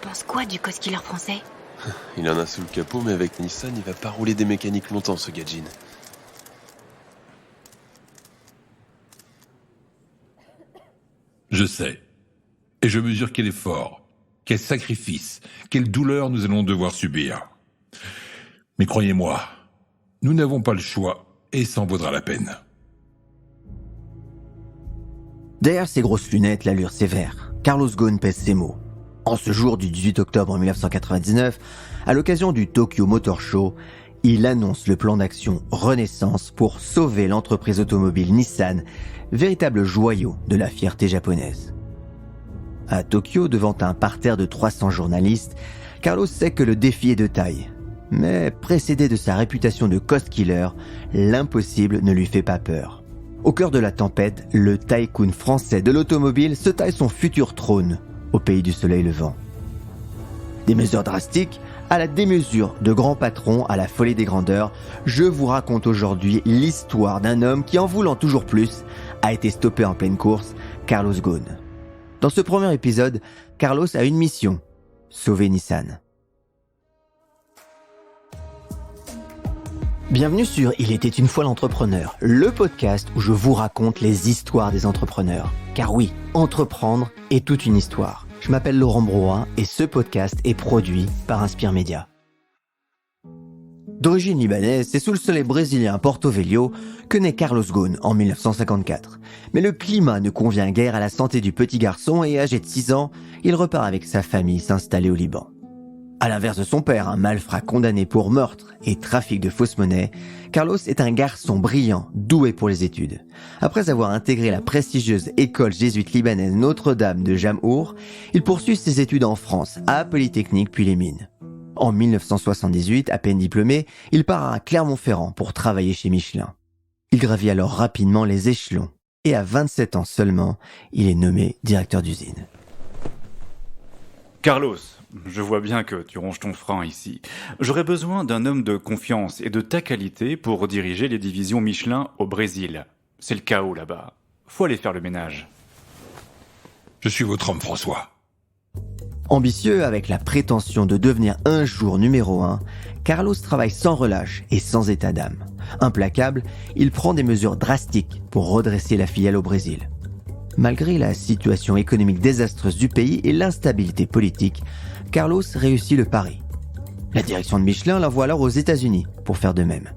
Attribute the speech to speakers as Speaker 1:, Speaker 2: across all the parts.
Speaker 1: penses quoi du Cosquiller français?
Speaker 2: Il en a sous le capot, mais avec Nissan, il va pas rouler des mécaniques longtemps, ce Gadjin.
Speaker 3: Je sais. Et je mesure quel effort, quel sacrifice, quelle douleur nous allons devoir subir. Mais croyez-moi, nous n'avons pas le choix et ça en vaudra la peine.
Speaker 4: Derrière ses grosses lunettes, l'allure sévère, Carlos Ghosn pèse ses mots. En ce jour du 18 octobre 1999, à l'occasion du Tokyo Motor Show, il annonce le plan d'action Renaissance pour sauver l'entreprise automobile Nissan, véritable joyau de la fierté japonaise. À Tokyo, devant un parterre de 300 journalistes, Carlos sait que le défi est de taille. Mais précédé de sa réputation de cost killer, l'impossible ne lui fait pas peur. Au cœur de la tempête, le tycoon français de l'automobile se taille son futur trône au pays du soleil levant. Des mesures drastiques à la démesure de grands patrons à la folie des grandeurs, je vous raconte aujourd'hui l'histoire d'un homme qui, en voulant toujours plus, a été stoppé en pleine course, Carlos Ghosn. Dans ce premier épisode, Carlos a une mission, sauver Nissan. Bienvenue sur Il était une fois l'entrepreneur, le podcast où je vous raconte les histoires des entrepreneurs. Car oui, entreprendre est toute une histoire. Je m'appelle Laurent Broin et ce podcast est produit par Inspire Média. D'origine libanaise, c'est sous le soleil brésilien à Porto Velho que naît Carlos Ghosn en 1954. Mais le climat ne convient guère à la santé du petit garçon et âgé de 6 ans, il repart avec sa famille s'installer au Liban. À l'inverse de son père, un malfrat condamné pour meurtre et trafic de fausses monnaies, Carlos est un garçon brillant, doué pour les études. Après avoir intégré la prestigieuse école jésuite libanaise Notre-Dame de Jamhour, il poursuit ses études en France, à Polytechnique puis les Mines. En 1978, à peine diplômé, il part à Clermont-Ferrand pour travailler chez Michelin. Il gravit alors rapidement les échelons et à 27 ans seulement, il est nommé directeur d'usine.
Speaker 5: Carlos, je vois bien que tu ronges ton frein ici. J'aurais besoin d'un homme de confiance et de ta qualité pour diriger les divisions Michelin au Brésil. C'est le chaos là-bas. Faut aller faire le ménage.
Speaker 3: Je suis votre homme, François.
Speaker 4: Ambitieux, avec la prétention de devenir un jour numéro 1, Carlos travaille sans relâche et sans état d'âme. Implacable, il prend des mesures drastiques pour redresser la filiale au Brésil. Malgré la situation économique désastreuse du pays et l'instabilité politique, Carlos réussit le pari. La direction de Michelin l'envoie alors aux États-Unis pour faire de même.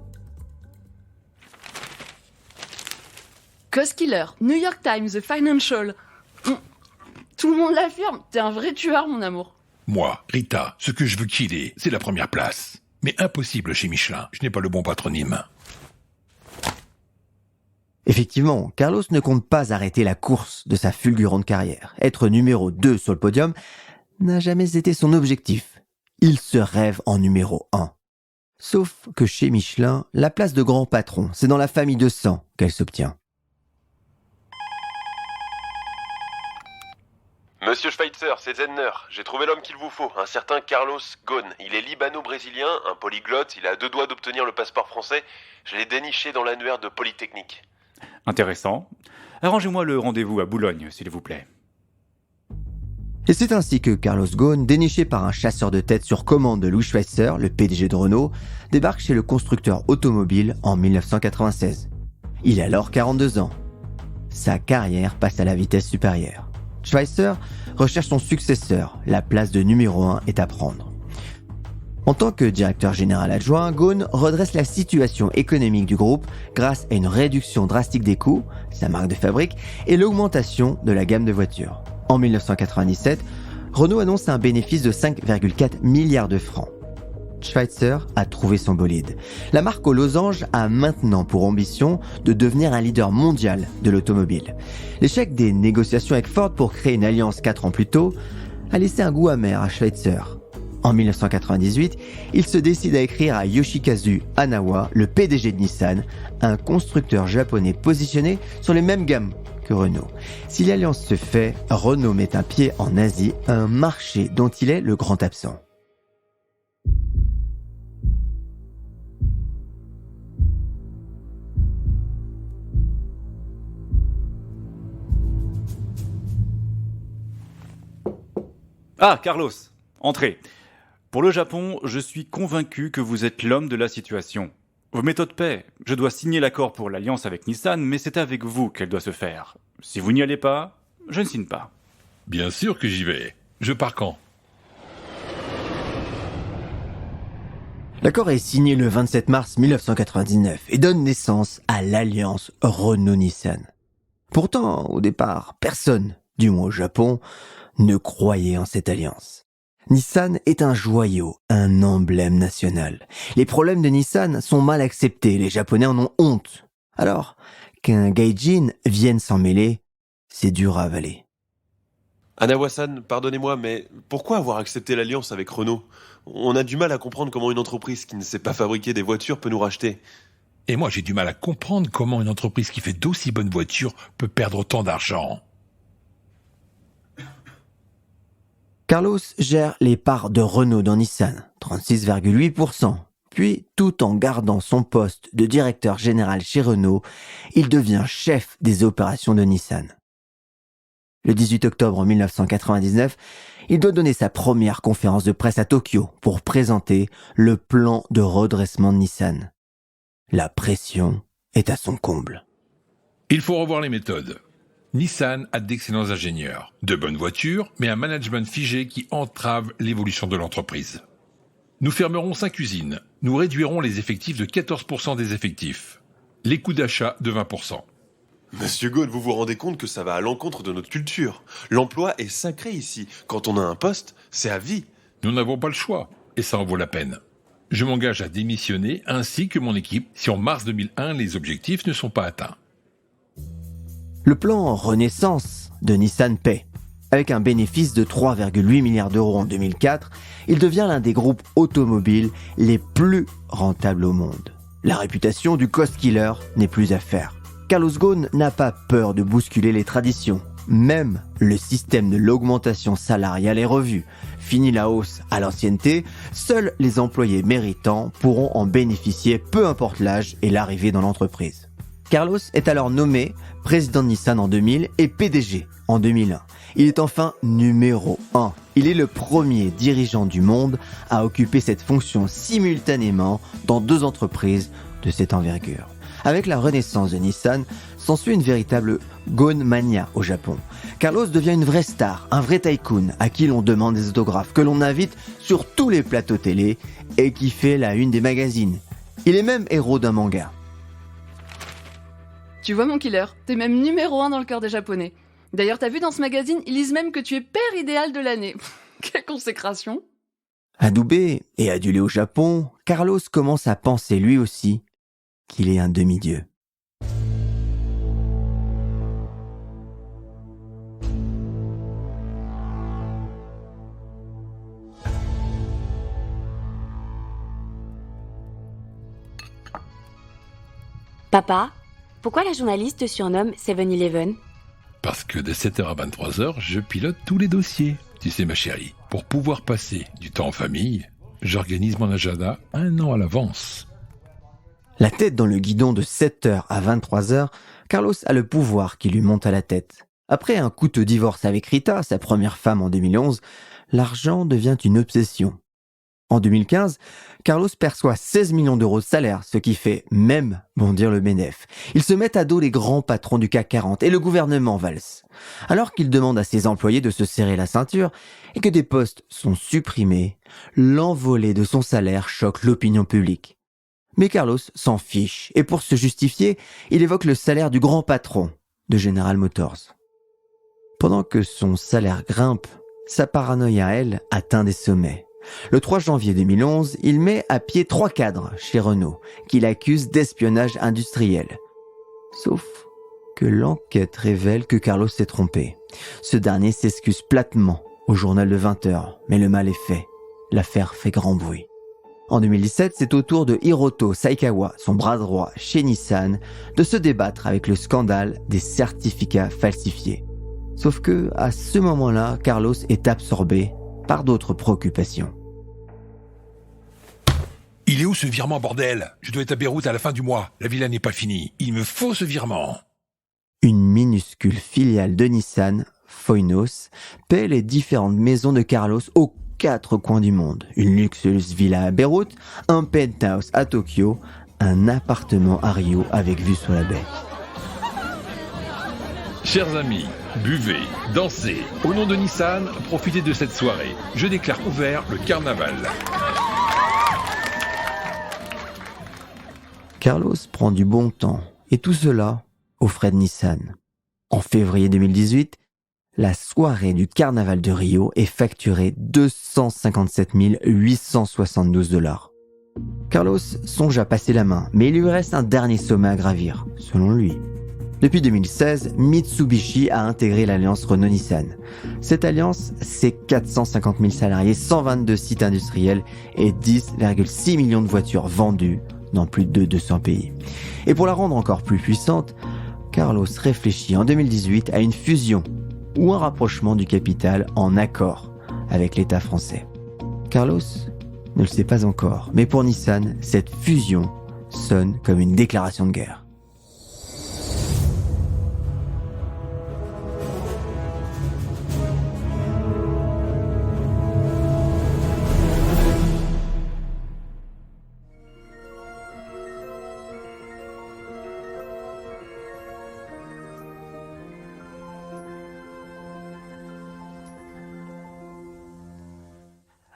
Speaker 6: Cosquiller, New York Times, The Financial. Tout le monde l'affirme, t'es un vrai tueur, mon amour.
Speaker 3: Moi, Rita, ce que je veux qu'il ait, c'est la première place. Mais impossible chez Michelin, je n'ai pas le bon patronyme.
Speaker 4: Effectivement, Carlos ne compte pas arrêter la course de sa fulgurante carrière. Être numéro 2 sur le podium n'a jamais été son objectif. Il se rêve en numéro 1. Sauf que chez Michelin, la place de grand patron, c'est dans la famille de sang qu'elle s'obtient.
Speaker 2: Monsieur Schweitzer, c'est Zedner. J'ai trouvé l'homme qu'il vous faut, un certain Carlos Ghosn. Il est libano-brésilien, un polyglotte, il a 2 doigts d'obtenir le passeport français. Je l'ai déniché dans l'annuaire de Polytechnique.
Speaker 5: Intéressant. Arrangez-moi le rendez-vous à Boulogne, s'il vous plaît.
Speaker 4: Et c'est ainsi que Carlos Ghosn, déniché par un chasseur de tête sur commande de Louis Schweitzer, le PDG de Renault, débarque chez le constructeur automobile en 1996. Il a alors 42 ans. Sa carrière passe à la vitesse supérieure. Schweitzer recherche son successeur, la place de numéro 1 est à prendre. En tant que directeur général adjoint, Ghosn redresse la situation économique du groupe grâce à une réduction drastique des coûts, sa marque de fabrique, et l'augmentation de la gamme de voitures. En 1997, Renault annonce un bénéfice de 5,4 milliards de francs. Schweitzer a trouvé son bolide. La marque aux losanges a maintenant pour ambition de devenir un leader mondial de l'automobile. L'échec des négociations avec Ford pour créer une alliance 4 ans plus tôt a laissé un goût amer à Schweitzer. En 1998, il se décide à écrire à Yoshikazu Hanawa, le PDG de Nissan, un constructeur japonais positionné sur les mêmes gammes que Renault. Si l'alliance se fait, Renault met un pied en Asie, un marché dont il est le grand absent.
Speaker 5: Ah, Carlos, Entrez. Pour le Japon, je suis convaincu que vous êtes l'homme de la situation. Vos méthodes paient. Je dois signer l'accord pour l'alliance avec Nissan, mais c'est avec vous qu'elle doit se faire. Si vous n'y allez pas, je ne signe pas.
Speaker 3: Bien sûr que j'y vais. Je pars quand?
Speaker 4: L'accord est signé le 27 mars 1999 et donne naissance à l'alliance Renault-Nissan. Pourtant, au départ, personne, du moins au Japon, ne croyait en cette alliance. Nissan est un joyau, un emblème national. Les problèmes de Nissan sont mal acceptés, les Japonais en ont honte. Alors, qu'un gaijin vienne s'en mêler, c'est dur à avaler.
Speaker 2: Anawa-san, pardonnez-moi, mais pourquoi avoir accepté l'alliance avec Renault? On a du mal à comprendre comment une entreprise qui ne sait pas fabriquer des voitures peut nous racheter.
Speaker 3: Et moi, j'ai du mal à comprendre comment une entreprise qui fait d'aussi bonnes voitures peut perdre autant d'argent.
Speaker 4: Carlos gère les parts de Renault dans Nissan, 36,8%. Puis, tout en gardant son poste de directeur général chez Renault, il devient chef des opérations de Nissan. Le 18 octobre 1999, il doit donner sa première conférence de presse à Tokyo pour présenter le plan de redressement de Nissan. La pression est à son comble.
Speaker 3: Il faut revoir les méthodes. Nissan a d'excellents ingénieurs, de bonnes voitures, mais un management figé qui entrave l'évolution de l'entreprise. Nous fermerons 5 usines. Nous réduirons les effectifs de 14% des effectifs. Les coûts d'achat de 20%.
Speaker 2: Monsieur Ghosn, vous vous rendez compte que ça va à l'encontre de notre culture? L'emploi est sacré ici. Quand on a un poste, c'est à vie.
Speaker 3: Nous n'avons pas le choix, et ça en vaut la peine. Je m'engage à démissionner, ainsi que mon équipe, si en mars 2001 les objectifs ne sont pas atteints.
Speaker 4: Le plan Renaissance de Nissan paie. Avec un bénéfice de 3,8 milliards d'euros en 2004, il devient l'un des groupes automobiles les plus rentables au monde. La réputation du cost killer n'est plus à faire. Carlos Ghosn n'a pas peur de bousculer les traditions. Même le système de l'augmentation salariale est revu. Fini la hausse à l'ancienneté, seuls les employés méritants pourront en bénéficier, peu importe l'âge et l'arrivée dans l'entreprise. Carlos est alors nommé président de Nissan en 2000 et PDG en 2001. Il est enfin numéro 1. Il est le premier dirigeant du monde à occuper cette fonction simultanément dans 2 entreprises de cette envergure. Avec la renaissance de Nissan, s'ensuit une véritable Ghosn-mania au Japon. Carlos devient une vraie star, un vrai tycoon à qui l'on demande des autographes, que l'on invite sur tous les plateaux télé et qui fait la une des magazines. Il est même héros d'un manga.
Speaker 6: Tu vois mon killer, t'es même numéro 1 dans le cœur des Japonais. D'ailleurs, t'as vu dans ce magazine, ils disent même que tu es père idéal de l'année. Quelle consécration!
Speaker 4: Adoubé et adulé au Japon, Carlos commence à penser lui aussi qu'il est un demi-dieu.
Speaker 1: Papa, pourquoi la journaliste te surnomme 7-Eleven?
Speaker 3: Parce que de 7h à 23h, je pilote tous les dossiers. Tu sais ma chérie, pour pouvoir passer du temps en famille, j'organise mon agenda 1 an à l'avance.
Speaker 4: La tête dans le guidon de 7h à 23h, Carlos a le pouvoir qui lui monte à la tête. Après un coûteux divorce avec Rita, sa première femme en 2011, l'argent devient une obsession. En 2015, Carlos perçoit 16 millions d'euros de salaire, ce qui fait même bondir le MEDEF. Ils se mettent à dos les grands patrons du CAC 40 et le gouvernement valse. Alors qu'il demande à ses employés de se serrer la ceinture et que des postes sont supprimés, l'envolée de son salaire choque l'opinion publique. Mais Carlos s'en fiche et pour se justifier, il évoque le salaire du grand patron de General Motors. Pendant que son salaire grimpe, sa paranoïa, elle, atteint des sommets. Le 3 janvier 2011, il met à pied 3 cadres chez Renault qu'il accuse d'espionnage industriel. Sauf que l'enquête révèle que Carlos s'est trompé. Ce dernier s'excuse platement au journal de 20h, mais le mal est fait. L'affaire fait grand bruit. En 2017, c'est au tour de Hiroto Saikawa, son bras droit chez Nissan, de se débattre avec le scandale des certificats falsifiés. Sauf que, à ce moment-là, Carlos est absorbé par d'autres préoccupations.
Speaker 3: Il est où ce virement, bordel? Je dois être à Beyrouth à la fin du mois. La villa n'est pas finie. Il me faut ce virement.
Speaker 4: Une minuscule filiale de Nissan, Phoinos, paie les différentes maisons de Carlos au 4 coins du monde. Une luxueuse villa à Beyrouth, un penthouse à Tokyo, un appartement à Rio avec vue sur la baie.
Speaker 3: Chers amis, buvez, dansez. Au nom de Nissan, profitez de cette soirée. Je déclare ouvert le carnaval.
Speaker 4: Carlos prend du bon temps, et tout cela aux frais de Nissan. En février 2018, la soirée du carnaval de Rio est facturée 257 872 $. Carlos songe à passer la main, mais il lui reste un dernier sommet à gravir, selon lui. Depuis 2016, Mitsubishi a intégré l'alliance Renault-Nissan. Cette alliance, c'est 450 000 salariés, 122 sites industriels et 10,6 millions de voitures vendues dans plus de 200 pays. Et pour la rendre encore plus puissante, Carlos réfléchit en 2018 à une fusion ou un rapprochement du capital en accord avec l'État français. Carlos ne le sait pas encore, mais pour Nissan, cette fusion sonne comme une déclaration de guerre.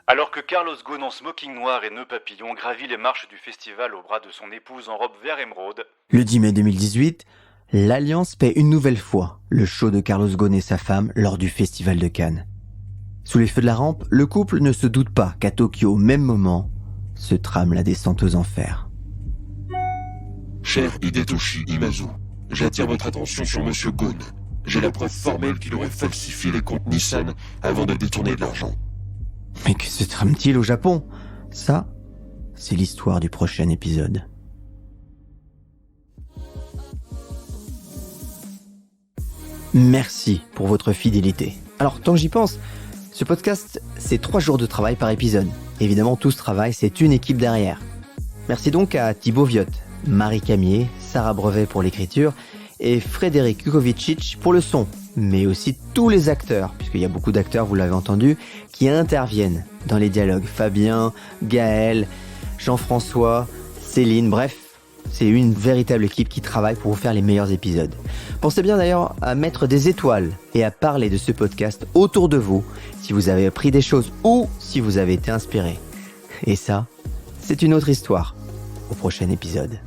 Speaker 5: Alors que Carlos Ghosn en smoking noir et nœud papillon gravit les marches du festival au bras de son épouse en robe vert émeraude,
Speaker 4: Le 10 mai 2018, l'Alliance paie une nouvelle fois le show de Carlos Ghosn et sa femme lors du festival de Cannes. Sous les feux de la rampe, le couple ne se doute pas qu'à Tokyo, au même moment, se trame la descente aux enfers.
Speaker 7: Cher Hidetoshi Imazu, j'attire votre attention sur Monsieur Ghosn. J'ai la preuve formelle qu'il aurait falsifié les comptes Nissan avant de détourner de l'argent.
Speaker 4: Mais que se trame-t-il au Japon ? Ça, c'est l'histoire du prochain épisode. Merci pour votre fidélité. Alors, tant que j'y pense, ce podcast, c'est 3 jours de travail par épisode. Évidemment, tout ce travail, c'est une équipe derrière. Merci donc à Thibaut Viotte, Marie Camier, Sarah Brevet pour l'écriture et Frédéric Kukovicic pour le son, mais aussi tous les acteurs, puisqu'il y a beaucoup d'acteurs, vous l'avez entendu, qui interviennent dans les dialogues. Fabien, Gaël, Jean-François, Céline, bref, c'est une véritable équipe qui travaille pour vous faire les meilleurs épisodes. Pensez bien d'ailleurs à mettre des étoiles et à parler de ce podcast autour de vous si vous avez appris des choses ou si vous avez été inspiré. Et ça, c'est une autre histoire au prochain épisode.